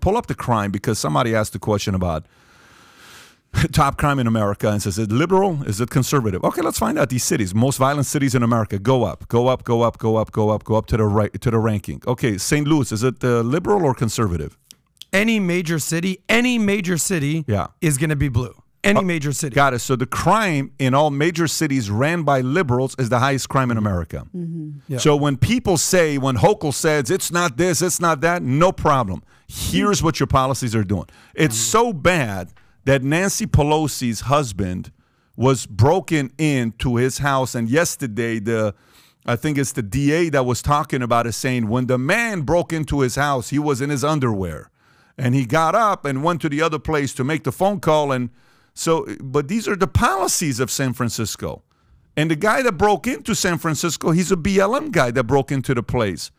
pull up the crime because somebody asked the question about top crime in America and says, is it liberal? Is it conservative? Okay, let's find out these cities. Most violent cities in America. Go up, go up, go up, go up, go up, go up to the right, to the ranking. Okay, St. Louis, is it liberal or conservative? Any major city is going to be blue. Any major city. Got it. So the crime in all major cities ran by liberals is the highest crime in America. Yeah. So when people say, when Hochul says, it's not this, it's not that, no problem. Here's what your policies are doing. It's so bad that Nancy Pelosi's husband was broken into his house. And yesterday, I think it's the DA that was talking about it, saying when the man broke into his house, he was in his underwear. And he got up and went to the other place to make the phone call. And so, but these are the policies of San Francisco. And the guy that broke into San Francisco, he's a BLM guy that broke into the place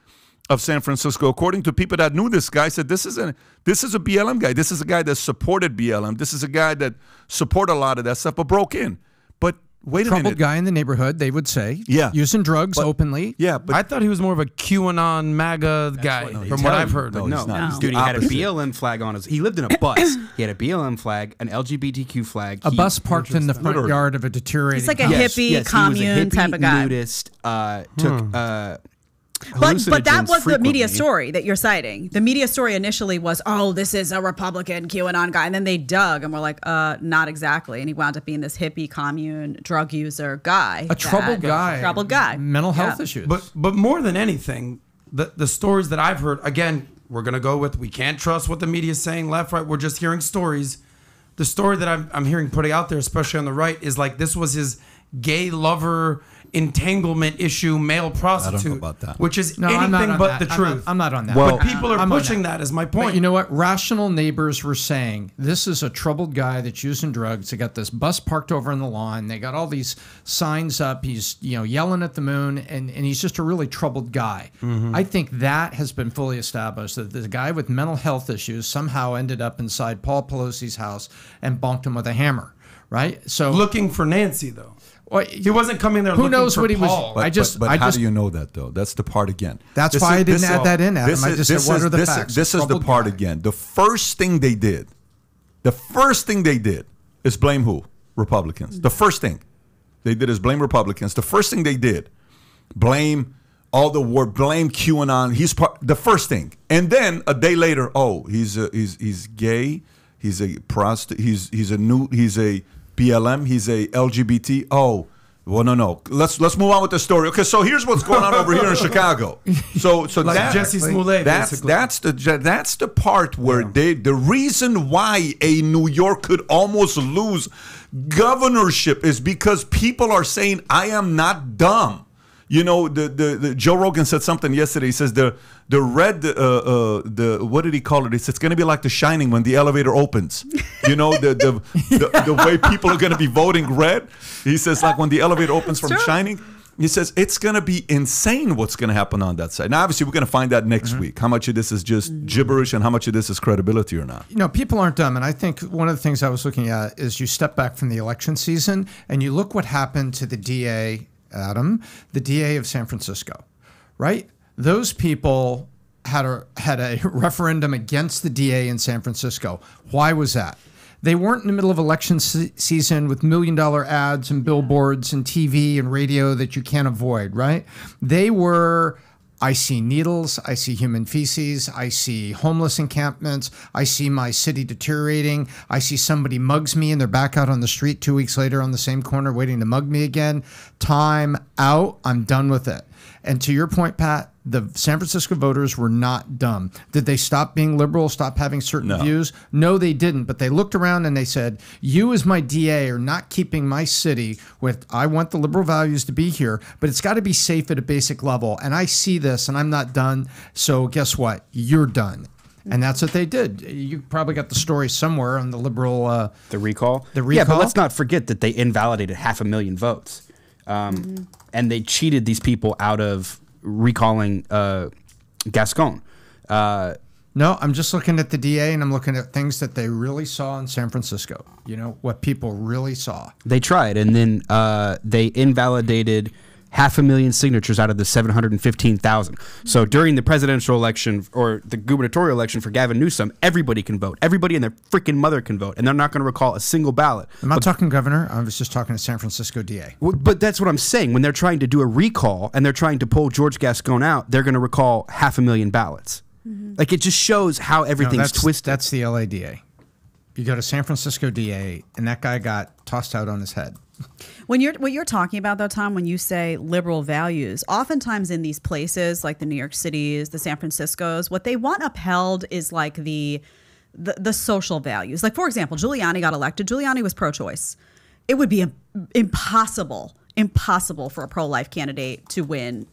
of San Francisco. According to people that knew this guy, said this is a BLM guy. This is a guy that supported BLM. This is a guy that supported a lot of that stuff, but broke in. But wait a minute. Troubled guy in the neighborhood, they would say. Yeah. Using drugs openly. Yeah, but I thought he was more of a QAnon MAGA guy, from what I've heard. No, he's not. Dude, he had a BLM flag on his. He lived in a bus. He had a BLM flag, an LGBTQ flag. A bus parked in the front yard of a deteriorating He's like a hippie, commune type of guy. Nudist, took But that was the media story that you're citing. The media story initially was, oh, this is a Republican QAnon guy. And then they dug and were like, not exactly. And he wound up being this hippie, commune, drug user guy. A troubled guy. Troubled guy. Mental health issues. But more than anything, the stories that I've heard, again, we're going to go with, we can't trust what the media is saying, left, right. We're just hearing stories. The story that I'm hearing putting out there, especially on the right, is like this was his gay lover entanglement issue, male prostitute. I don't know about that. Which is anything but the truth. I'm not on that. Well, but people are pushing that is my point. But you know what? Rational neighbors were saying, this is a troubled guy that's using drugs. They got this bus parked over on the lawn. They got all these signs up. He's yelling at the moon, and he's just a really troubled guy. I think that has been fully established, that the guy with mental health issues somehow ended up inside Paul Pelosi's house and bonked him with a hammer, right? So looking for Nancy, though. Well, he wasn't coming there. Who knows what he was? But how do you know that though? That's the part again. That's why I didn't add that in, Adam. I just said, what are the facts? This is the part again. The first thing they did, is blame who? Republicans. The first thing they did is blame Republicans. The first thing they did, blame all the war, blame QAnon. He's the first thing, and then a day later, oh, he's gay. He's a prostitute. He's a BLM, he's a LGBT. Oh, well, no. Let's move on with the story. Okay, so here's what's going on over here in Chicago. So like Jesse Smollett. That's the part where the reason why a New York could almost lose governorship is because people are saying, I am not dumb. You know, the Joe Rogan said something yesterday. He says the red what did he call it? He says it's going to be like The Shining when the elevator opens. You know, the way people are going to be voting red. He says like when the elevator opens from Shining. He says it's going to be insane what's going to happen on that side. Now, obviously, we're going to find out next week how much of this is just gibberish and how much of this is credibility or not. You know, people aren't dumb. And I think one of the things I was looking at is you step back from the election season and you look what happened to the DA, Adam, the DA of San Francisco, right? Those people had a referendum against the DA in San Francisco. Why was that? They weren't in the middle of election season with $1 million ads and billboards and TV and radio that you can't avoid, right? They were, I see needles, I see human feces, I see homeless encampments, I see my city deteriorating, I see somebody mugs me and they're back out on the street 2 weeks later on the same corner waiting to mug me again. Time out, I'm done with it. And to your point, Pat, the San Francisco voters were not dumb. Did they stop being liberal, stop having certain views? No, they didn't. But they looked around and they said, you as my DA are not keeping my city with, I want the liberal values to be here, but it's got to be safe at a basic level. And I see this and I'm not done. So guess what? You're done. And that's what they did. You probably got the story somewhere on the liberal... the recall? The recall? Yeah, but let's not forget that they invalidated 500,000 votes. And they cheated these people out of recalling Gascon. No, I'm just looking at the DA and I'm looking at things that they really saw in San Francisco. You know, what people really saw. They tried, and then they invalidated 500,000 signatures out of the 715,000. So during the presidential election or the gubernatorial election for Gavin Newsom, everybody can vote. Everybody and their freaking mother can vote, and they're not going to recall a single ballot. I'm not talking governor. I was just talking to San Francisco DA. But that's what I'm saying. When they're trying to do a recall and they're trying to pull George Gascon out, they're going to recall 500,000 ballots. Like, it just shows how everything's twisted. That's the LA DA. You go to San Francisco DA, and that guy got tossed out on his head. What you're talking about, though, Tom, when you say liberal values, oftentimes in these places like the New York Cities, the San Franciscos, what they want upheld is like the social values. Like, for example, Giuliani got elected. Giuliani was pro-choice. It would be impossible for a pro-life candidate to win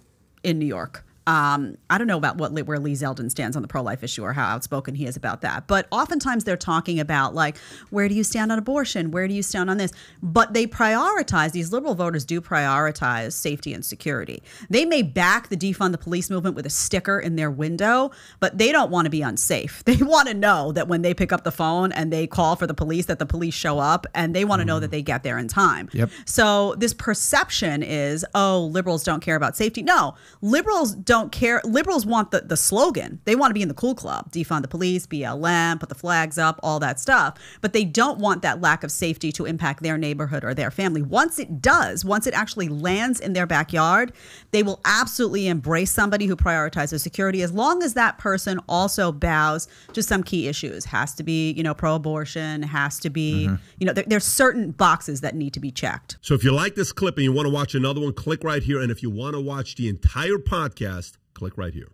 in New York. I don't know about where Lee Zeldin stands on the pro-life issue or how outspoken he is about that. But oftentimes they're talking about, like, where do you stand on abortion? Where do you stand on this? But they prioritize, these liberal voters do prioritize safety and security. They may back the defund the police movement with a sticker in their window, but they don't want to be unsafe. They want to know that when they pick up the phone and they call for the police, that the police show up, and they want to know that they get there in time. Yep. So this perception is, oh, liberals don't care about safety. No, liberals don't care. Liberals want the slogan. They want to be in the cool club, defund the police, BLM, put the flags up, all that stuff. But they don't want that lack of safety to impact their neighborhood or their family. Once it does, once it actually lands in their backyard, they will absolutely embrace somebody who prioritizes security, as long as that person also bows to some key issues. Has to be, pro-abortion, has to be, there's certain boxes that need to be checked. So if you like this clip and you want to watch another one, click right here. And if you want to watch the entire podcast, click right here.